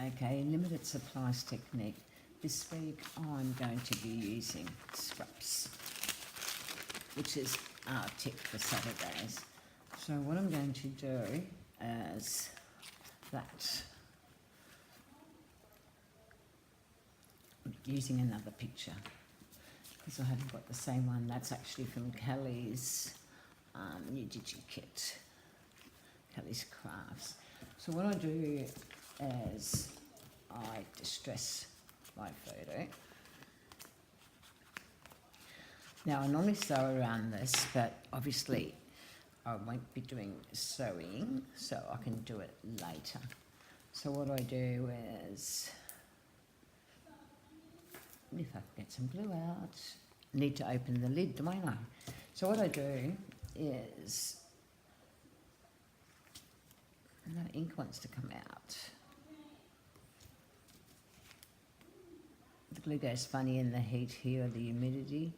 Okay, limited supplies technique. This week I'm going to be using scraps, which is our tip for Saturdays. So what I'm going to do is that, using another picture, because I haven't got the same one. That's actually from Kelly's new DigiKit, Kelly's Crafts. So what I do is I distress my photo. Now I normally sew around this, but obviously I won't be doing sewing, so I can do it later. So what I do is, if I can get some glue out, need to open the lid, do I know? So what I do is, the ink wants to come out. The glue goes funny in the heat here, the humidity.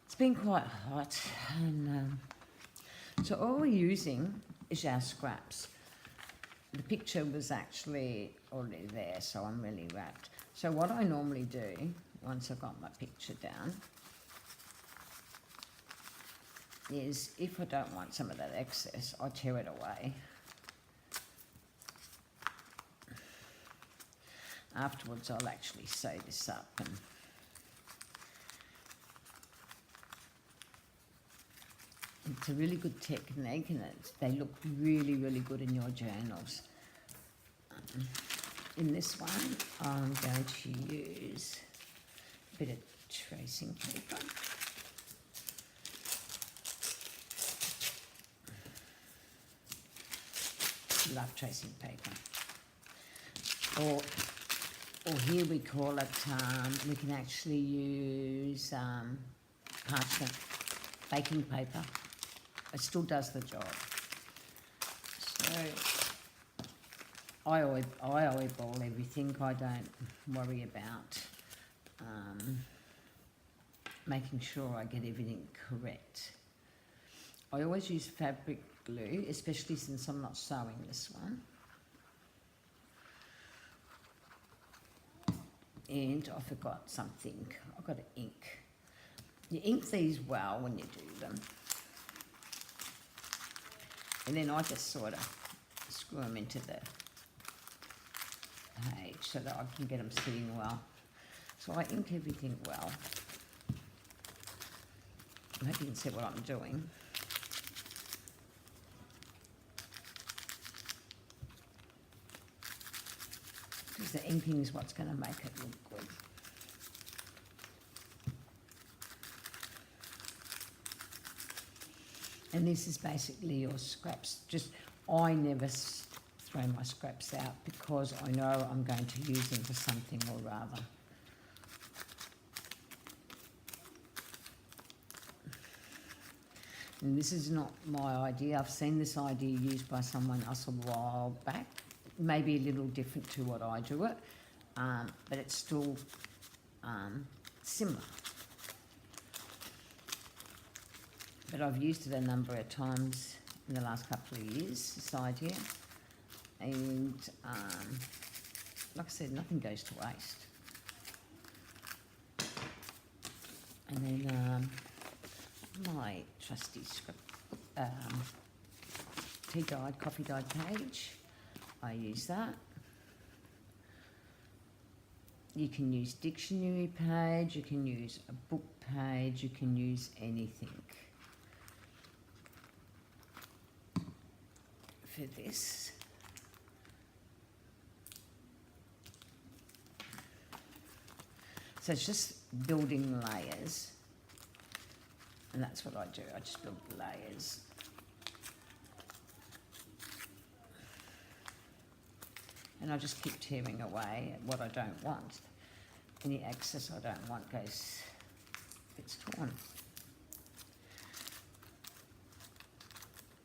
It's been quite hot, and so all we're using is our scraps. The picture was actually already there, so I'm really wrapped. So what I normally do, once I've got my picture down, is if I don't want some of that excess, I tear it away. Afterwards, I'll actually sew this up, and it's a really good technique, and they look really, really good in your journals. In this one, I'm going to use a bit of tracing paper. Love tracing paper. Or here we call it, we can actually use parchment, baking paper. It still does the job. So I eyeball everything. I don't worry about making sure I get everything correct. I always use fabric glue, especially since I'm not sewing this one. And I forgot something. I've got to ink. You ink these well when you do them. And then I just sort of screw them into the page so that I can get them sitting well. So I ink everything well. I hope you can see what I'm doing. Because the inking is what's going to make it look good. And this is basically your scraps. Just, I never throw my scraps out because I know I'm going to use them for something or rather. And this is not my idea. I've seen this idea used by someone else a while back. Maybe a little different to what I do it, but it's still similar. But I've used it a number of times in the last couple of years, this idea. And like I said, nothing goes to waste. And then my trusty script, tea dyed, coffee dyed page. I use that. You can use dictionary page, you can use a book page, you can use anything for this. So it's just building layers, and that's what I do. I just build layers. And I just keep tearing away at what I don't want. Any excess I don't want gets torn.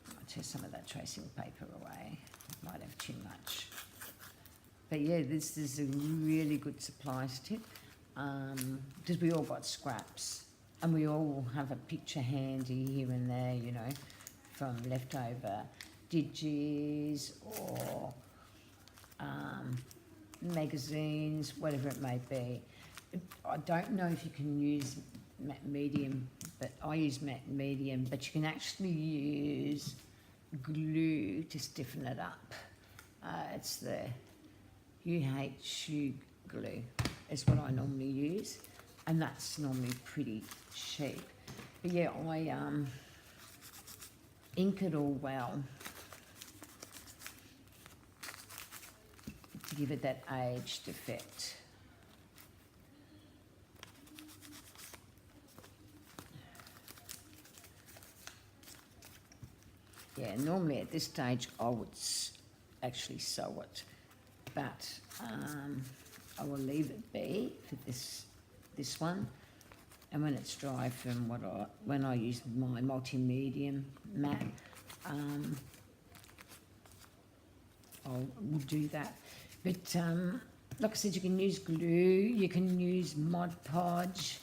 I'll tear some of that tracing paper away. Might have too much. But yeah, this is a really good supplies tip, because we all got scraps and we all have a picture handy here and there, you know, from leftover digis or magazines, whatever it may be. I don't know if you can use matte medium, but I use matte medium, but you can actually use glue to stiffen it up. It's the UHU glue is what I normally use, and that's normally pretty cheap. But yeah, I ink it all well to give it that aged effect. Yeah, normally at this stage I would actually sew it, but I will leave it be for this one, and when it's dry from when I use my multi-medium matte, we'll do that. But like I said, you can use glue, you can use Mod Podge.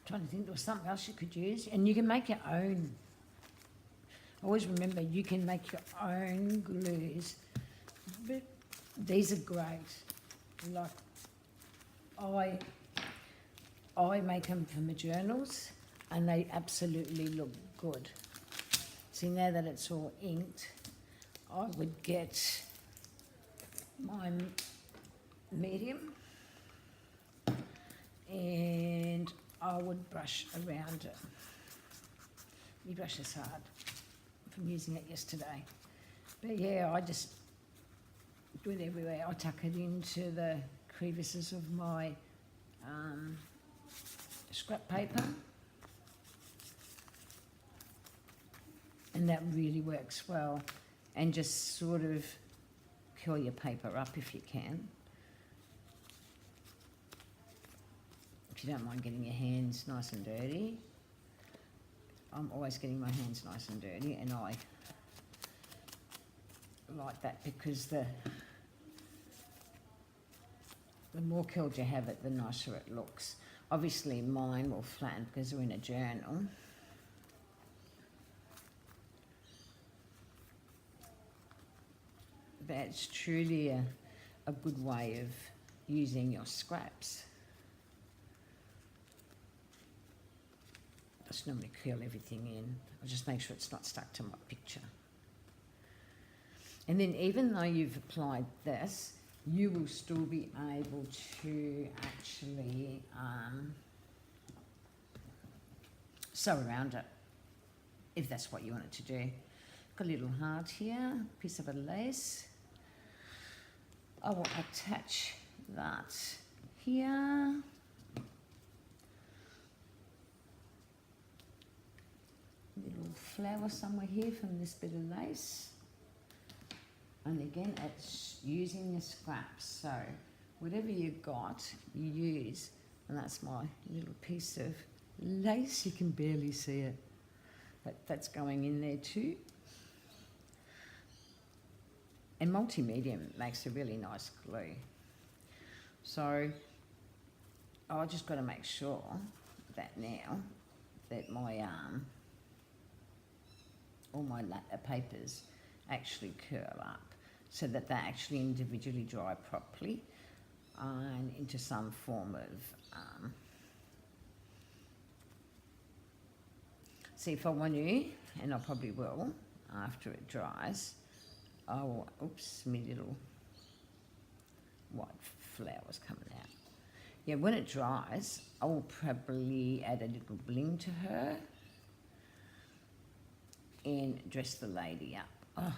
Trying to think, there was something else you could use, and you can make your own. Always remember, you can make your own glues, but these are great. Like I make them for my journals, and they absolutely look good. See, now that it's all inked, I would get my medium and I would brush around it. My brush is hard from using it yesterday. But yeah, I just do it everywhere. I tuck it into the crevices of my scrap paper. And that really works well. And just sort of curl your paper up if you can. If you don't mind getting your hands nice and dirty. I'm always getting my hands nice and dirty, and I like that because the more curled you have it, the nicer it looks. Obviously mine will flatten because we're in a journal. But it's truly a good way of using your scraps. Just normally curl everything in. I'll just make sure it's not stuck to my picture. And then even though you've applied this, you will still be able to actually sew around it, if that's what you want it to do. Got a little heart here, piece of a lace. I will attach that here. Little flower somewhere here from this bit of lace. And again, it's using the scraps. So whatever you got, you use. And that's my little piece of lace. You can barely see it. But that's going in there too. And multi-medium makes a really nice glue. So I just got to make sure that now that my all my papers actually curl up so that they actually individually dry properly and into some form of see, if I want to, and I probably will after it dries, I will, oops, my little white flower's coming out. Yeah, when it dries, I will probably add a little bling to her and dress the lady up. Oh,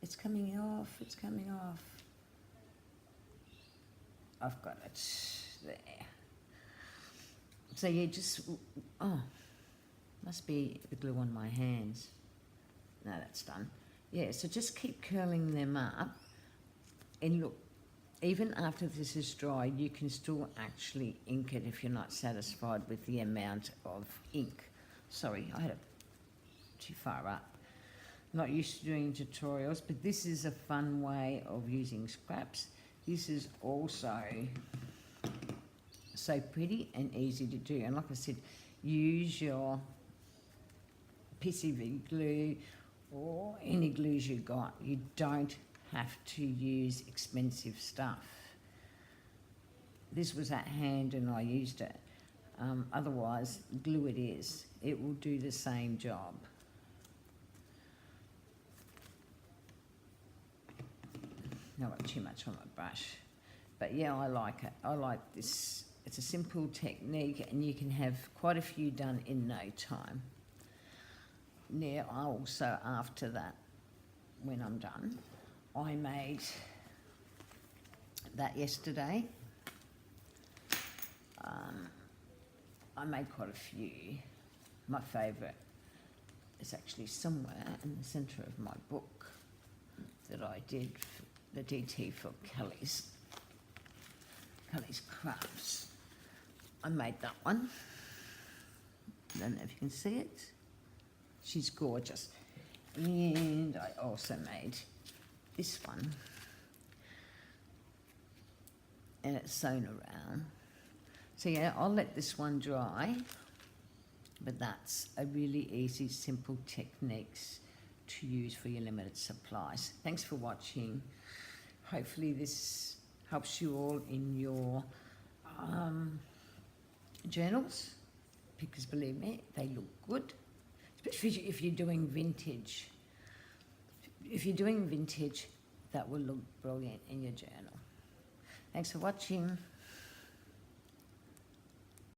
it's coming off, it's coming off. I've got it there. So yeah, just, oh, must be the glue on my hands. No, that's done. Yeah, so just keep curling them up, and look, even after this is dry, you can still actually ink it if you're not satisfied with the amount of ink. Sorry, I had it too far up. Not used to doing tutorials, but this is a fun way of using scraps. This is also so pretty and easy to do. And like I said, use your PCV glue or any any glues you got. You don't have to use expensive stuff. This was at hand and I used it. Otherwise, glue it is. It will do the same job. Not too much on my brush. But yeah, I like it. I like this. It's a simple technique and you can have quite a few done in no time. Now, I also, after that, when I'm done, I made that yesterday. I made quite a few. My favourite is actually somewhere in the centre of my book that I did the DT for Kelly's Crafts. I made that one. I don't know if you can see it. She's gorgeous. And I also made this one. And it's sewn around. So yeah, I'll let this one dry. But that's a really easy, simple techniques to use for your limited supplies. Thanks for watching. Hopefully this helps you all in your journals, because believe me, they look good. Especially if you're doing vintage. If you're doing vintage, that will look brilliant in your journal. Thanks for watching.